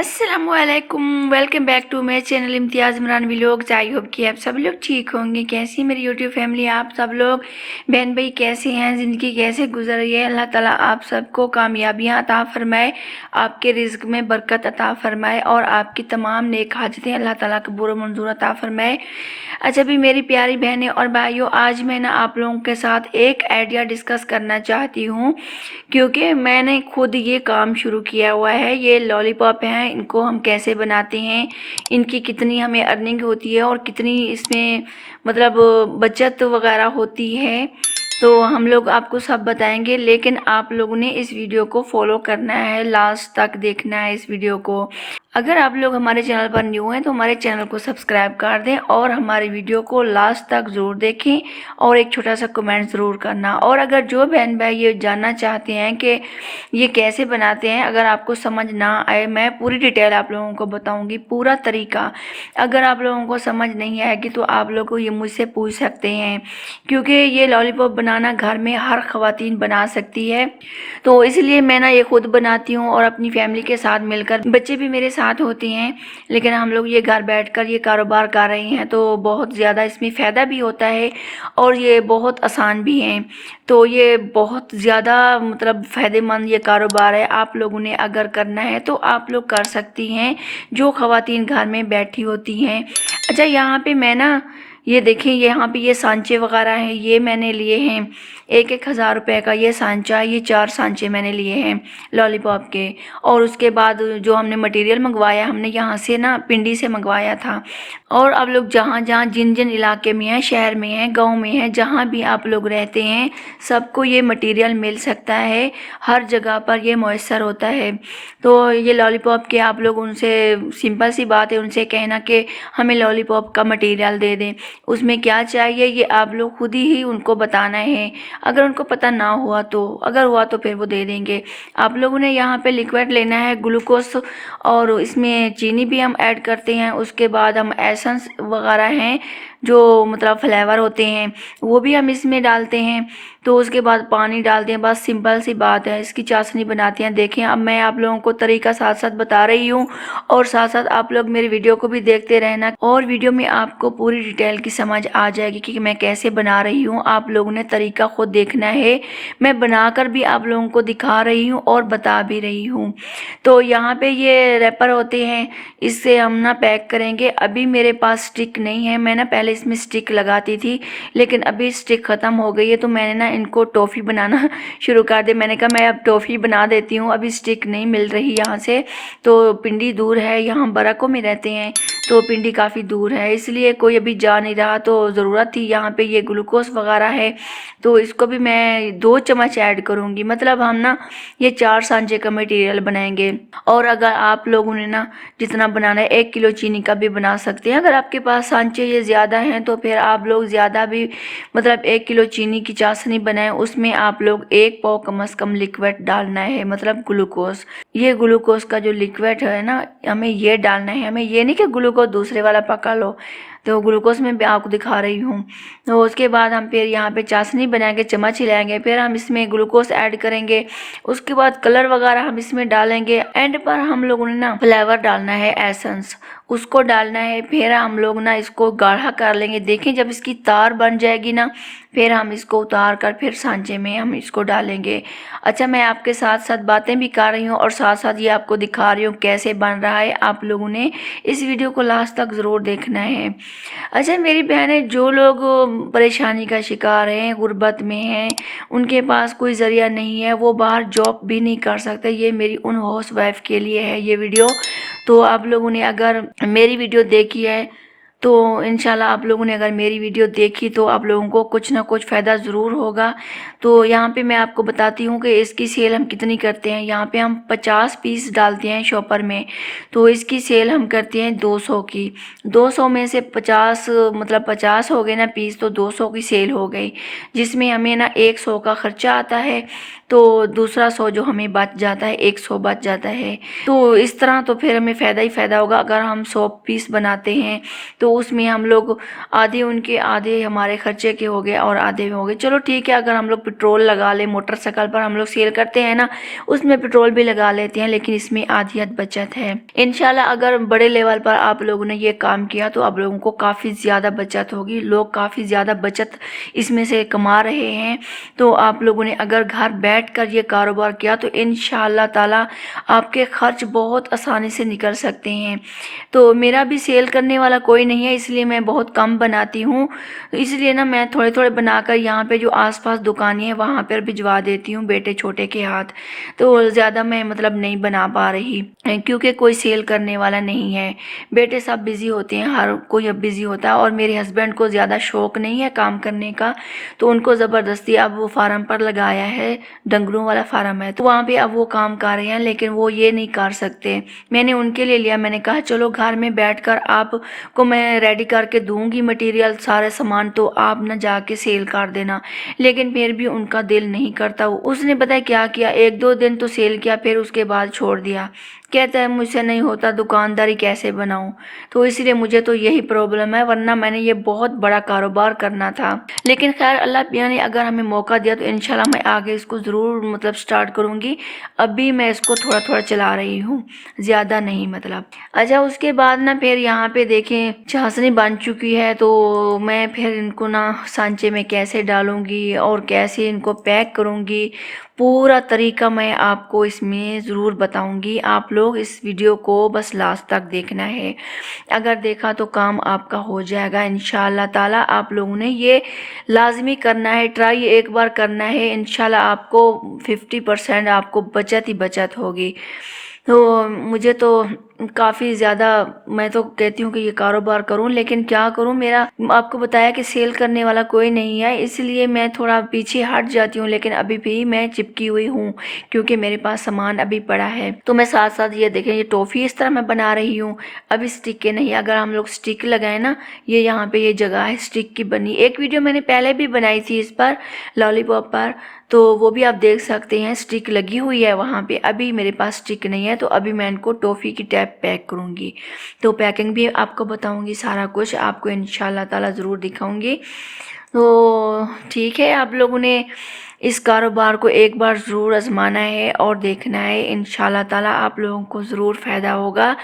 अस्सलामुअलैकुम, welcome back to my channel Imtiaz Imran vlogs. I hope कि आप सब लोग ठीक होंगे। कैसी मेरी यूट्यूब फैमिली, आप सब लोग बहन भाई कैसे हैं, ज़िंदगी कैसे गुजर रही है। अल्लाह ताला आप सबको कामयाबियाँ अता फरमाए, आपके रिज़्क में बरकत अता फरमाए और आपकी तमाम नेक हाजतें अल्लाह ताला कबूल मंजूर अता फरमाए। अच्छा भी मेरी प्यारी बहनें और भाइयों, आज मैं ना आप लोगों के साथ एक आइडिया डिस्कस करना चाहती हूँ, क्योंकि मैंने खुद ये काम शुरू किया हुआ है। ये लॉलीपॉप हैं, इनको हम कैसे बनाते हैं, इनकी कितनी हमें अर्निंग होती है और कितनी इसमें मतलब बचत वगैरह होती है, तो हम लोग आपको सब बताएंगे। लेकिन आप लोगों ने इस वीडियो को फॉलो करना है, लास्ट तक देखना है इस वीडियो को। अगर आप लोग हमारे चैनल पर न्यू हैं तो हमारे चैनल को सब्सक्राइब कर दें और हमारी वीडियो को लास्ट तक ज़रूर देखें और एक छोटा सा कमेंट ज़रूर करना। और अगर जो बहन भाई ये जानना चाहते हैं कि ये कैसे बनाते हैं, अगर आपको समझ ना आए, मैं पूरी डिटेल आप लोगों को बताऊंगी, पूरा तरीका। अगर आप लोगों को समझ नहीं आएगी तो आप लोग को ये मुझसे पूछ सकते हैं, क्योंकि ये लॉलीपॉप बनाना घर में हर ख़वातीन बना सकती है। तो इसलिए मैं ना ये खुद बनाती हूँ और अपनी फैमिली के साथ मिलकर, बच्चे भी मेरे साथ होते हैं, लेकिन हम लोग ये घर बैठकर ये कारोबार कर रहे हैं। तो बहुत ज़्यादा इसमें फ़ायदा भी होता है और ये बहुत आसान भी है। तो ये बहुत ज़्यादा मतलब फ़ायदेमंद ये कारोबार है। आप लोगों ने अगर करना है तो आप लोग कर सकती हैं, जो ख़वातीन घर में बैठी होती हैं। अच्छा, यहाँ पे मैं ना ये देखें, यहाँ पे ये सांचे वगैरह हैं, ये मैंने लिए हैं 1,000 रुपये का ये सांचा, ये 4 सांचे मैंने लिए हैं लॉलीपॉप के। और उसके बाद जो हमने मटेरियल मंगवाया, हमने यहाँ से ना पिंडी से मंगवाया था। और आप लोग जहाँ जहाँ जिन जिन इलाके में हैं, शहर में हैं, गांव में हैं, जहाँ भी आप लोग रहते हैं, सबको ये मटेरियल मिल सकता है, हर जगह पर ये मैसर होता है। तो ये लॉलीपॉप के आप लोग उनसे, सिंपल सी बात है, उनसे कहना कि हमें लॉलीपॉप का मटेरियल दे दें। उसमें क्या चाहिए ये आप लोग खुद ही उनको बताना है। अगर उनको पता ना हुआ तो, अगर हुआ तो फिर वो दे देंगे। आप लोगों ने यहाँ पे लिक्विड लेना है, ग्लूकोज, और इसमें चीनी भी हम ऐड करते हैं। उसके बाद हम एसेंस वगैरह हैं जो मतलब फ्लेवर होते हैं, वो भी हम इसमें डालते हैं। तो उसके बाद पानी डालते हैं, बस सिंपल सी बात है। इसकी चाशनी बनाते हैं। देखें, अब मैं आप लोगों को तरीका साथ साथ बता रही हूँ और साथ साथ आप लोग मेरी वीडियो को भी देखते रहना, और वीडियो में आपको पूरी डिटेल की समझ आ जाएगी कि मैं कैसे बना रही हूँ। आप लोगों ने तरीका खुद देखना है, मैं बनाकर भी आप लोगों को दिखा रही हूँ और बता भी रही हूँ। तो यहाँ पे ये रैपर होते हैं, इससे हम ना पैक करेंगे। अभी मेरे पास स्टिक नहीं है, मैं ना पहले इसमें स्टिक लगाती थी, लेकिन अभी स्टिक ख़त्म हो गई है, तो मैंने ना इनको टॉफ़ी बनाना शुरू कर दी। मैंने कहा मैं अब टॉफ़ी बना देती हूँ, अभी स्टिक नहीं मिल रही यहाँ से। तो पिंडी दूर है, यहाँ बराकों में रहते हैं, तो पिंडी काफ़ी दूर है, इसलिए कोई अभी जा नहीं रहा, तो ज़रूरत थी। यहाँ पे ये ग्लूकोज वगैरह है, तो इसको भी मैं 2 चम्मच ऐड करूँगी। मतलब हम ना ये 4 सांचे का मटेरियल बनाएंगे। और अगर आप लोगों ने ना जितना बनाना है, 1 किलो चीनी का भी बना सकते हैं। अगर आपके पास सांचे ये ज़्यादा हैं तो फिर आप लोग ज़्यादा भी, मतलब 1 किलो चीनी की चाशनी बनाएं, उसमें आप लोग 1 पाव कम से कम लिक्विड डालना है, मतलब ग्लूकोज। ये ग्लूकोज का जो लिक्विड है ना, हमें ये डालना है। हमें ये नहीं कि ग्लूकोज दूसरे वाला पका लो, तो ग्लूकोज में भी आपको दिखा रही हूँ। तो उसके बाद हम फिर यहाँ पे चाशनी बनाएंगे, चम्मच हिलाएंगे, फिर हम इसमें ग्लूकोज ऐड करेंगे। उसके बाद कलर वगैरह हम इसमें डालेंगे। एंड पर हम लोगों ने ना फ्लेवर डालना है, एसेंस, उसको डालना है। फिर हम लोग ना इसको गाढ़ा कर लेंगे। देखें, जब इसकी तार बन जाएगी ना, फिर हम इसको उतार कर फिर सांचे में हम इसको डालेंगे। अच्छा, मैं आपके साथ साथ बातें भी कर रही हूँ और साथ साथ ये आपको दिखा रही हूँ कैसे बन रहा है। आप लोगों ने इस वीडियो को लास्ट तक ज़रूर देखना है। अच्छा मेरी बहनें, जो लोग परेशानी का शिकार हैं, गुर्बत में हैं, उनके पास कोई ज़रिया नहीं है, वो बाहर जॉब भी नहीं कर सकते, ये मेरी उन हाउस वाइफ के लिए है ये वीडियो। तो आप लोगों ने अगर मेरी वीडियो देखी है तो इंशाल्लाह आप लोगों ने अगर मेरी वीडियो देखी तो आप लोगों को कुछ ना कुछ फ़ायदा ज़रूर होगा। तो यहाँ पे मैं आपको बताती हूँ कि इसकी सेल हम कितनी करते हैं। यहाँ पे हम 50 पीस डालते हैं शॉपर में, तो इसकी सेल हम करते हैं 200 की। 200 में से 50, मतलब 50 हो गए ना पीस, तो 200 की सेल हो गई, जिसमें हमें ना 100 का ख़र्चा आता है, तो दूसरा 100 जो हमें बच जाता है, 100 बच जाता है। तो इस तरह तो फिर हमें फ़ायदा ही फ़ायदा होगा। अगर हम 100 पीस बनाते हैं तो तो उसमें हम लोग आधे उनके आधे हमारे खर्चे के हो गए और आधे हो गए। चलो ठीक है, अगर हम लोग पेट्रोल लगा ले, मोटरसाइकिल पर हम लोग सेल करते हैं ना, उसमें पेट्रोल भी लगा लेते हैं, लेकिन इसमें आधी बचत है। इंशाल्लाह अगर बड़े लेवल पर आप लोगों ने ये काम किया तो आप लोगों को काफ़ी ज़्यादा बचत होगी। लोग काफ़ी ज़्यादा बचत इसमें से कमा रहे हैं। तो आप लोगों ने अगर घर बैठकर ये कारोबार किया तो इंशाल्लाह ताला आपके खर्च बहुत आसानी से निकल सकते हैं। तो मेरा भी सेल करने वाला कोई नहीं है, इसलिए मैं बहुत कम बनाती हूँ। इसलिए ना मैं थोड़े थोड़े बनाकर यहाँ पे जो आसपास दुकानें हैं वहाँ पर भिजवा देती हूँ बेटे छोटे के हाथ। तो ज़्यादा मैं मतलब नहीं बना पा रही क्योंकि कोई सेल करने वाला नहीं है। बेटे सब बिज़ी होते हैं, हर कोई अब बिज़ी होता है, और मेरे हस्बैंड को ज़्यादा शौक़ नहीं है काम करने का, तो उनको ज़बरदस्ती अब वो फार्म पर लगाया है, डंगरों वाला फार्म है, तो वहाँ पे अब वो काम कर रहे हैं, लेकिन वो ये नहीं कर सकते। मैंने उनके लिए लिया, मैंने कहा चलो घर में बैठकर आपको मैं रेडी करके दूंगी मटेरियल सारे सामान, तो आप ना जाके सेल कर देना। लेकिन फिर भी उनका दिल नहीं करता। उसने पता है क्या किया, 1-2 दिन तो सेल किया, फिर उसके बाद छोड़ दिया। कहता है मुझसे नहीं होता, दुकानदारी कैसे बनाऊं। तो इसलिए मुझे तो यही प्रॉब्लम है, वरना मैंने ये बहुत बड़ा कारोबार करना था। लेकिन खैर अल्लाह मियां ने अगर हमें मौका दिया तो इंशाल्लाह मैं आगे इसको ज़रूर मतलब स्टार्ट करूँगी। अभी मैं इसको थोड़ा थोड़ा चला रही हूँ, ज़्यादा नहीं मतलब। अच्छा उसके बाद ना फिर यहाँ पे देखें चाशनी बन चुकी है, तो मैं फिर इनको ना सांचे में कैसे डालूँगी और कैसे इनको पैक करूँगी, पूरा तरीका मैं आपको इसमें ज़रूर बताऊंगी। आप लोग इस वीडियो को बस लास्ट तक देखना है, अगर देखा तो काम आपका हो जाएगा इंशाल्लाह ताला। आप लोगों ने ये लाजमी करना है, ट्राई एक बार करना है, इंशाल्लाह आपको 50% आपको बचत ही बचत होगी। तो मुझे तो काफ़ी ज़्यादा, मैं तो कहती हूँ कि ये कारोबार करूँ, लेकिन क्या करूँ, मेरा आपको बताया कि सेल करने वाला कोई नहीं है, इसलिए मैं थोड़ा पीछे हट जाती हूँ। लेकिन अभी भी मैं चिपकी हुई हूँ क्योंकि मेरे पास सामान अभी पड़ा है। तो मैं साथ साथ ये देखें, ये टॉफ़ी इस तरह मैं बना रही हूँ, अभी स्टिक के नहीं। अगर हम लोग स्टिक लगाए ना, ये यहाँ पे ये जगह है स्टिक की बनी। एक वीडियो मैंने पहले भी बनाई थी इस पर, लॉलीपॉप पर, तो वो भी आप देख सकते हैं, स्टिक लगी हुई है वहाँ पे। अभी मेरे पास स्टिक नहीं है, तो अभी मैं इनको टॉफ़ी की टैप पैक करूँगी। तो पैकिंग भी आपको बताऊँगी, सारा कुछ आपको इंशाल्लाह ताला ज़रूर दिखाऊँगी। तो ठीक है, आप लोगों ने इस कारोबार को एक बार ज़रूर आजमाना है और देखना है, इंशाल्लाह ताला आप लोगों को ज़रूर फ़ायदा होगा।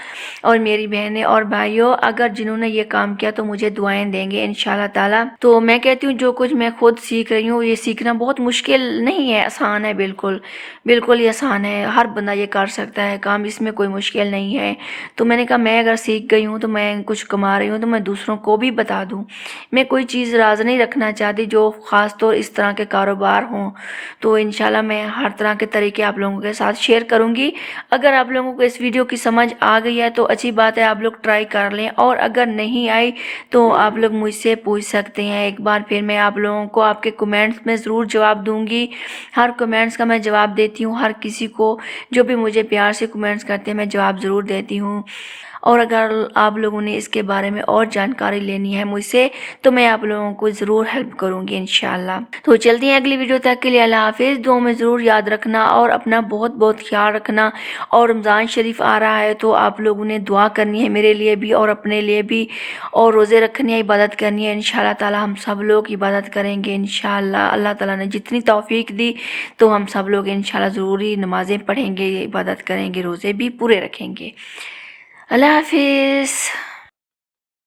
और मेरी बहनें और भाइयों, अगर जिन्होंने ये काम किया तो मुझे दुआएं देंगे इंशाल्लाह ताला। तो मैं कहती हूँ जो कुछ मैं खुद सीख रही हूँ, ये सीखना बहुत मुश्किल नहीं है, आसान है, बिल्कुल बिल्कुल ही आसान है। हर बंदा ये कर सकता है काम, इसमें कोई मुश्किल नहीं है। तो मैंने कहा मैं अगर सीख गई हूँ तो मैं कुछ कमा रही हूँ तो मैं दूसरों को भी बता दूँ। मैं कोई चीज़ राज नहीं रखना चाहती जो ख़ास तौर इस तरह के कारोबार हों। तो इंशाल्लाह मैं हर तरह के तरीके आप लोगों के साथ शेयर करूंगी। अगर आप लोगों को इस वीडियो की समझ आ गई है तो अच्छी बात है, आप लोग ट्राई कर लें, और अगर नहीं आई तो आप लोग मुझसे पूछ सकते हैं एक बार। फिर मैं आप लोगों को आपके कमेंट्स में ज़रूर जवाब दूंगी। हर कमेंट्स का मैं जवाब देती हूँ, हर किसी को जो भी मुझे प्यार से कमेंट्स करते हैं मैं जवाब ज़रूर देती हूँ। और अगर आप लोगों ने इसके बारे में और जानकारी लेनी है मुझसे तो मैं आप लोगों को ज़रूर हेल्प करूँगी इंशाल्लाह। तो चलते हैं अगली वीडियो तक के लिए अल्लाह हाफिज़। दुआ में ज़रूर याद रखना और अपना बहुत बहुत ख्याल रखना। और रमज़ान शरीफ आ रहा है तो आप लोगों ने दुआ करनी है मेरे लिए भी और अपने लिए भी, और रोज़े रखनी है, इबादत करनी है। इंशाल्लाह ताला हम सब लोग इबादत करेंगे इंशाल्लाह। अल्लाह ताला ने जितनी तौफीक दी तो हम सब लोग इंशाल्लाह ज़रूरी नमाज़ें पढ़ेंगे, इबादत करेंगे, रोज़े भी पूरे रखेंगे। अल्लाह हाफिज़।